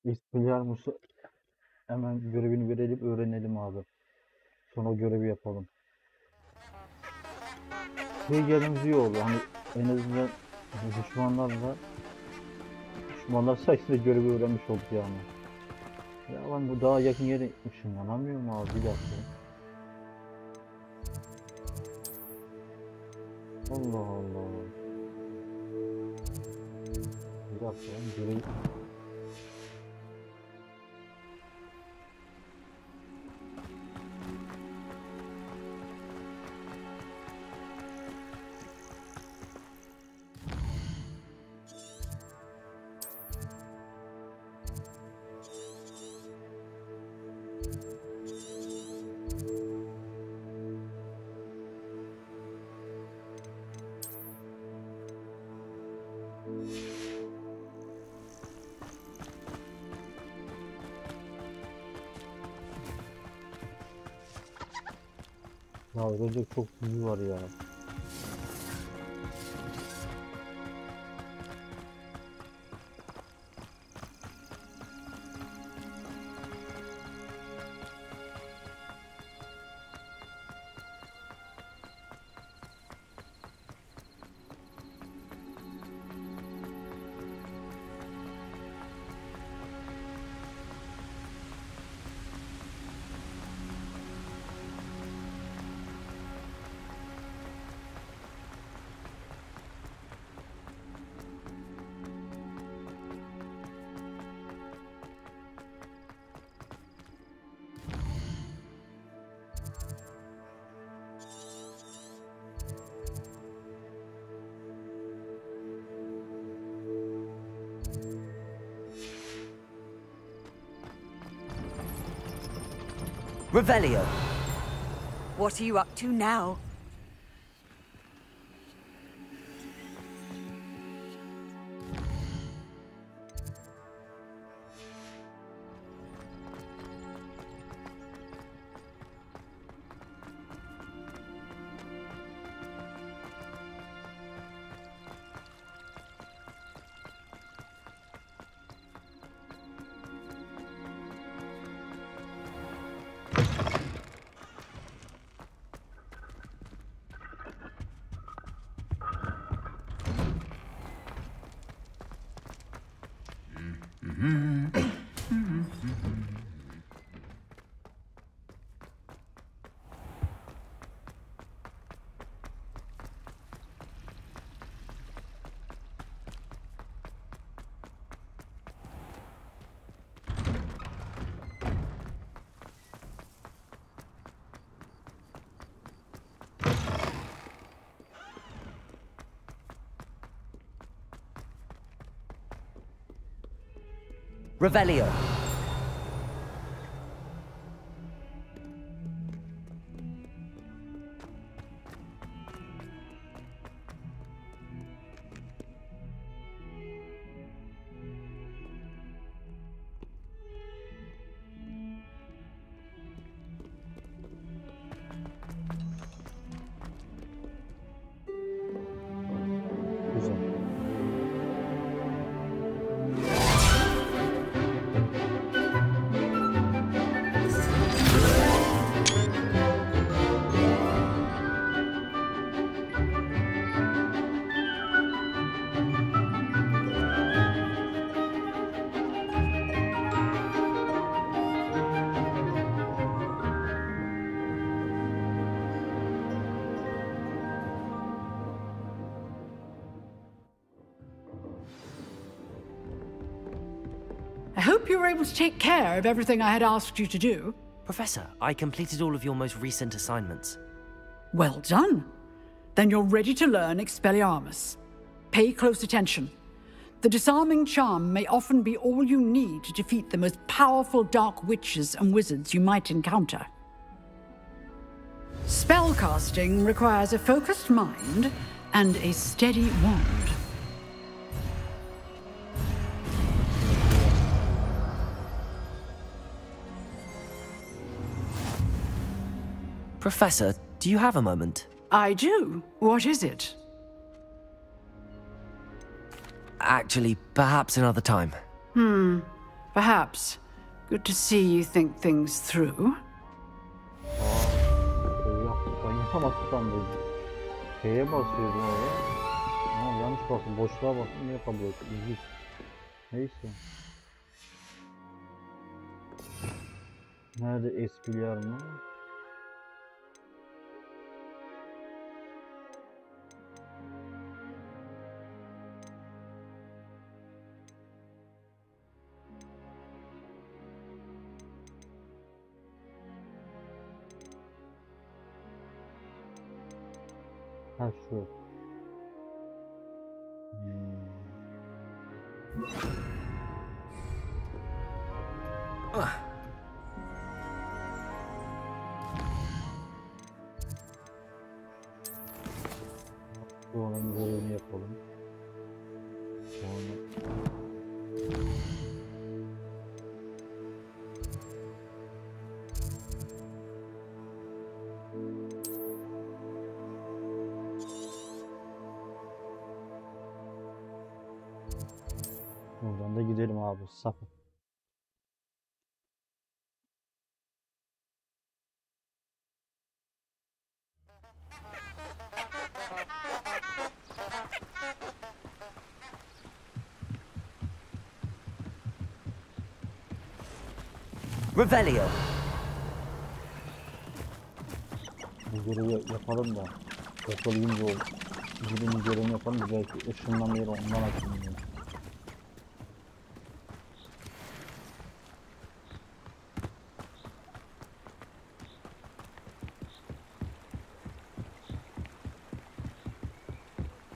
Speaker 2: İstilyarmus'u hemen görevini verelim, öğrenelim abi. Sonra o görevi yapalım. Bu gelimiz iyi oldu. Hani en azından düşmanlar sayesinde görevi öğrenmiş olduk yani. Ya lan bu daha yakın yere ışınlanamıyor mu abi? Bir dakika. Allah Allah. Bir dakika görevi... Ya öyle çok büyü var ya.
Speaker 7: Revelio.
Speaker 10: What are you up to now?
Speaker 7: Revelio.
Speaker 18: I hope you were able to take care of everything I had asked you to do.
Speaker 7: Professor, I completed all of your most recent assignments.
Speaker 18: Well done. Then you're ready to learn Expelliarmus. Pay close attention. The disarming charm may often be all you need to defeat the most powerful dark witches and wizards you might encounter. Spellcasting requires a focused mind and a steady wand.
Speaker 7: Professor, do you have a moment?
Speaker 18: I do. What is it?
Speaker 7: Actually, perhaps another time.
Speaker 18: Perhaps. Good to see you think things through.
Speaker 2: Yapamazsın sandıydı. Şeye basıyordum oraya. Ama yanlış bastım. Boşluğa bastım. Niye kabul ettim? İlginç. Neyse. Nerede espriler mi? Ha şu. Bu onun görevini yapalım. Sonra buradan da gidelim abi. Sapı.
Speaker 7: Revelio.
Speaker 2: Bu görevi yapalım da. Yakalayınca o birinin görevini yapalım da belki ışınlamayı ondan açılmıyor.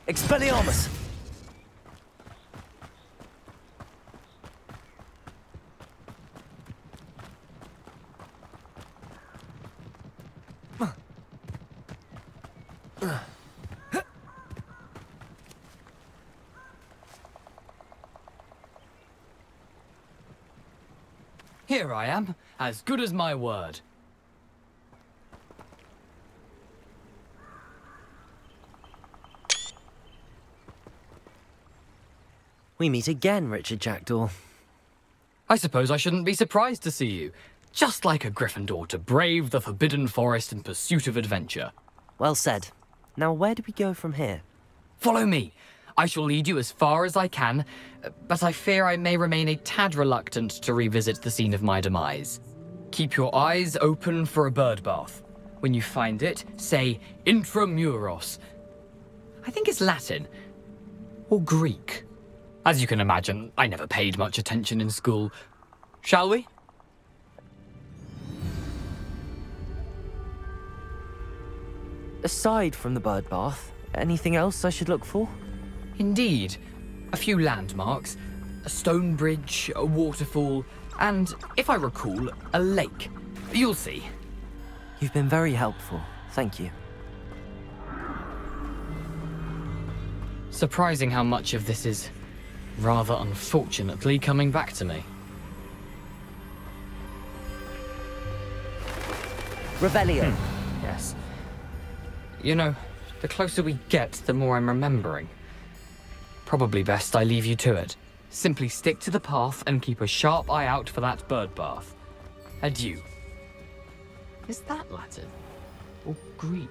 Speaker 7: Expelliarmus!
Speaker 3: Here I am, as good as my word.
Speaker 7: We meet again, Richard Jackdaw.
Speaker 3: I suppose I shouldn't be surprised to see you. Just like a Gryffindor to brave the Forbidden Forest in pursuit of adventure.
Speaker 7: Well said. Now where do we go from here?
Speaker 3: Follow me. I shall lead you as far as I can, but I fear I may remain a tad reluctant to revisit the scene of my demise. Keep your eyes open for a bird bath. When you find it, say intramuros. I think it's Latin. Or Greek. As you can imagine, I never paid much attention in school. Shall we?
Speaker 7: Aside from the bird bath, anything else I should look for?
Speaker 3: Indeed. A few landmarks, a stone bridge, a waterfall, and, if I recall, a lake. You'll see.
Speaker 7: You've been very helpful. Thank you.
Speaker 3: Surprising how much of this is, rather unfortunately, coming back to me.
Speaker 7: Revelio.
Speaker 3: Yes. You know, the closer we get, the more I'm remembering. Probably best I leave you to it. Simply stick to the path and keep a sharp eye out for that bird bath. Adieu. Is that Latin? Or Greek?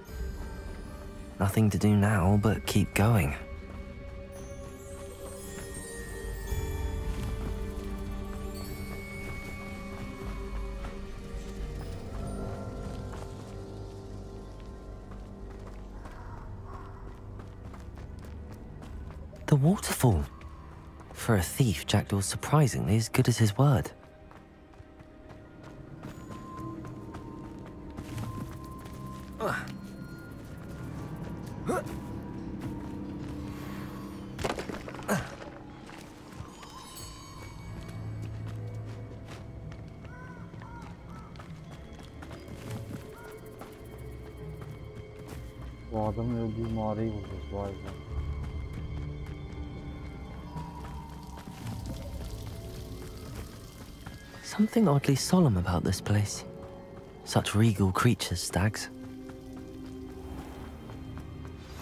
Speaker 7: Nothing to do now but keep going. The waterfall. For a thief, Jackdaw's surprisingly as good as his word.
Speaker 2: Bu adamın öldüğü mağarayı bulacağız. Vay be.
Speaker 7: Something oddly solemn about this place. Such regal creatures, stags.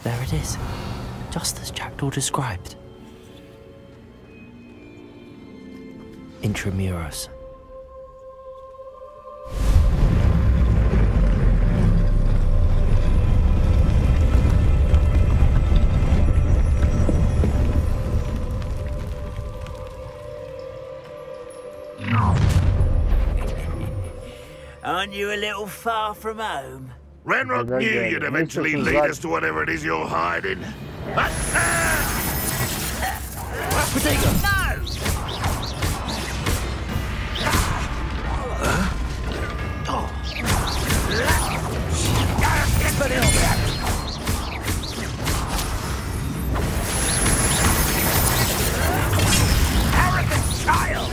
Speaker 7: There it is, just as Jackdaw described. Intramuros.
Speaker 13: Aren't you a little far from home?
Speaker 17: Ranrock knew you'd eventually lead us to whatever it is you're hiding.
Speaker 13: Potato! No! Arrogant child!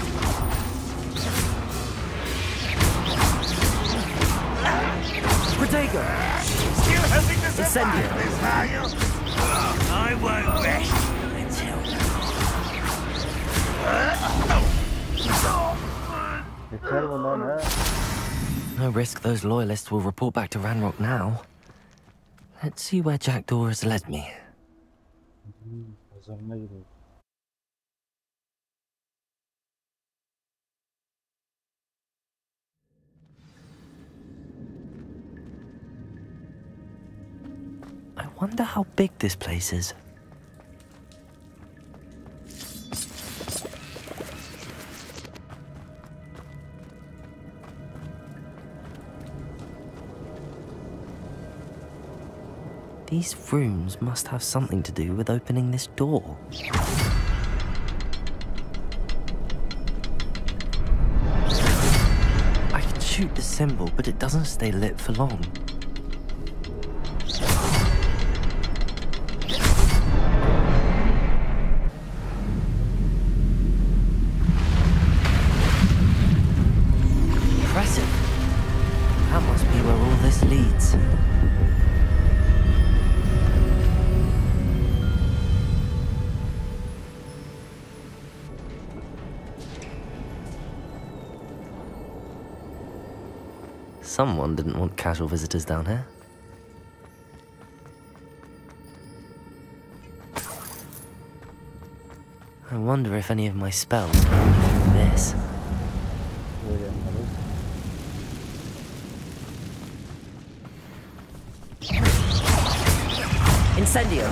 Speaker 7: Protego!
Speaker 13: Still hoping to
Speaker 7: Incendio!
Speaker 13: I won't rest until...
Speaker 2: Yeter mi lan he?
Speaker 7: No risk those loyalists will report back to Ranrock now. Let's see where Jackdaw has led me.
Speaker 2: Pazarına gidiyor.
Speaker 7: I wonder how big this place is. These rooms must have something to do with opening this door. I can shoot the symbol, but it doesn't stay lit for long. Impressive. That must be where all this leads. Someone didn't want casual visitors down here. I wonder if any of my spells come from this. Incendio!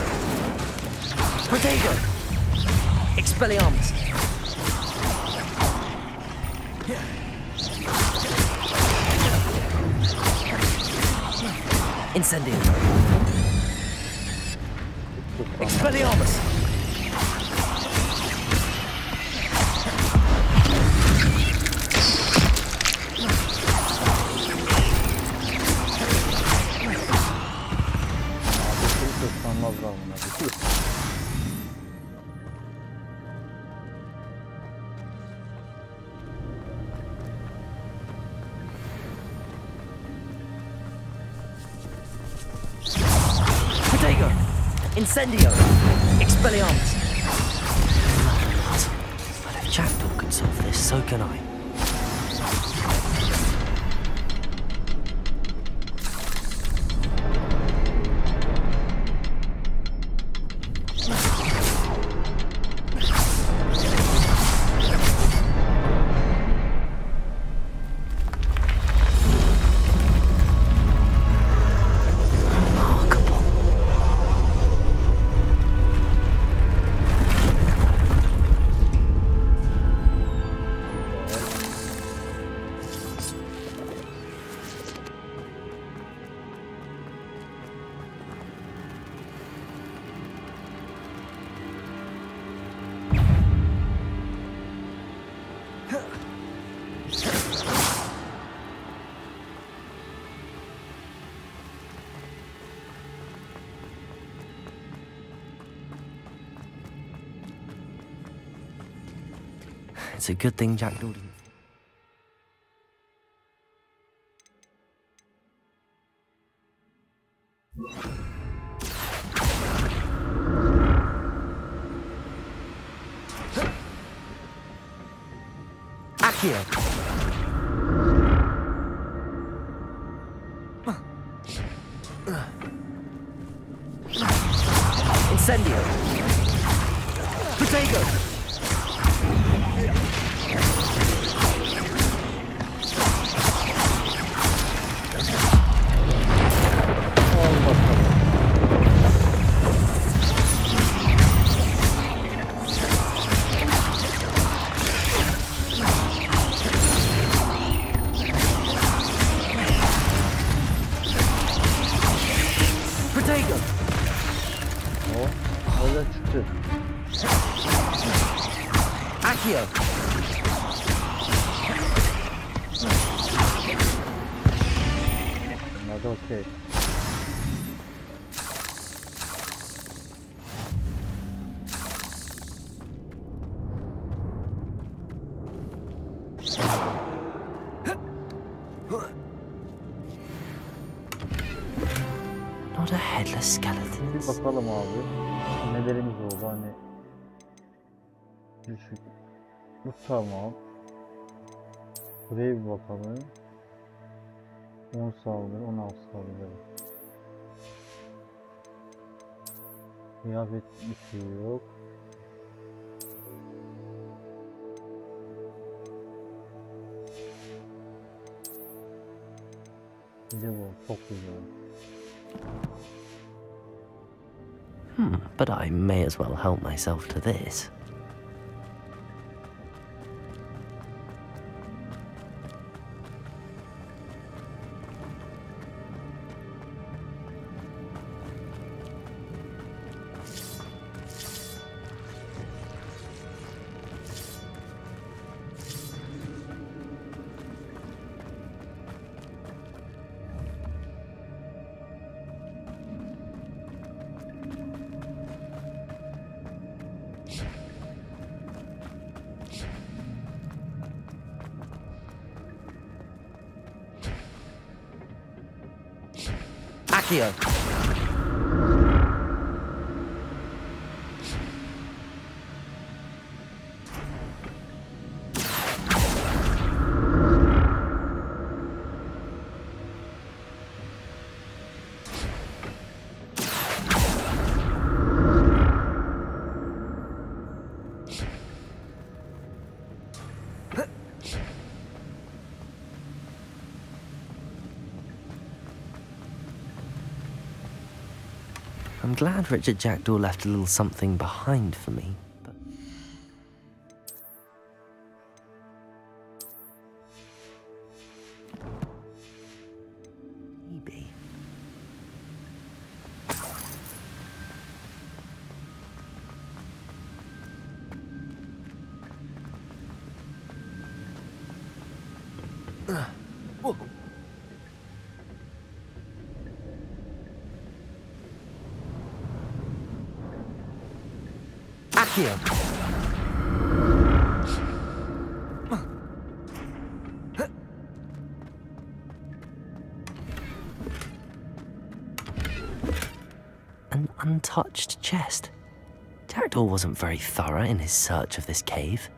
Speaker 7: Protego! Expelliarmus! Incendio! Expelliarmus! Incendio! Expelliarmus! Another puzzle. But if Jackdaw can solve this, so can I. It's a good thing Jackdaw didn't. Accio! Incendio! Protego! Accio!
Speaker 2: Not okay.
Speaker 7: Not a headless skeleton.
Speaker 2: Bir bakalım abi. Nelerimiz oldu hani. Düşük. Bu tamam. Buraya bir bakalım. 10 saldırı, 16 saldırı. Kıyafet bir şey yok. Bir de bu çok güzel.
Speaker 7: But I may as well help myself to this. Accio! I'm glad Richard Jackdaw left a little something behind for me, but... maybe... Whoa. Accio! an untouched chest. Jackdaw wasn't very thorough in his search of this cave.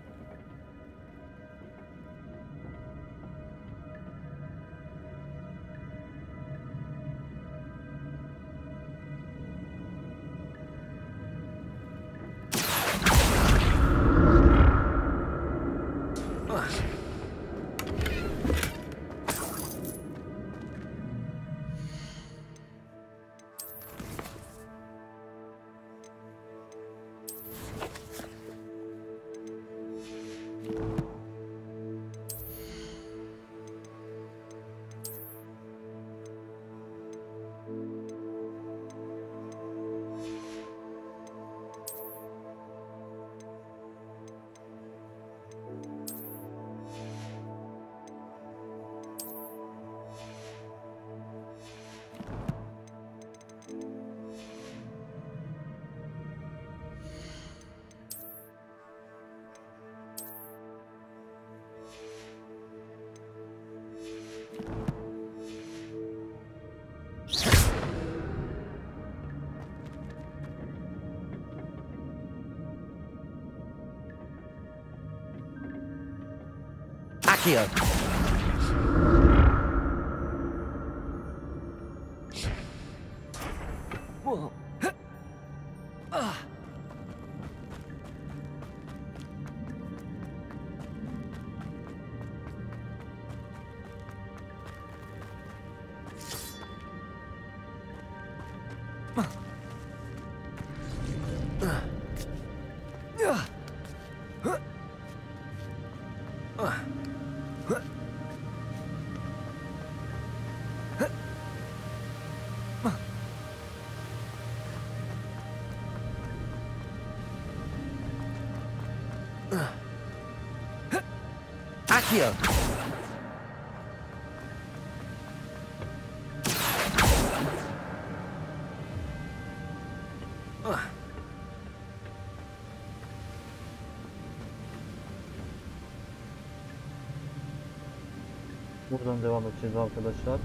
Speaker 7: Accio. Whoa. Accio.
Speaker 2: Buradan devam edeceğiz arkadaşlar.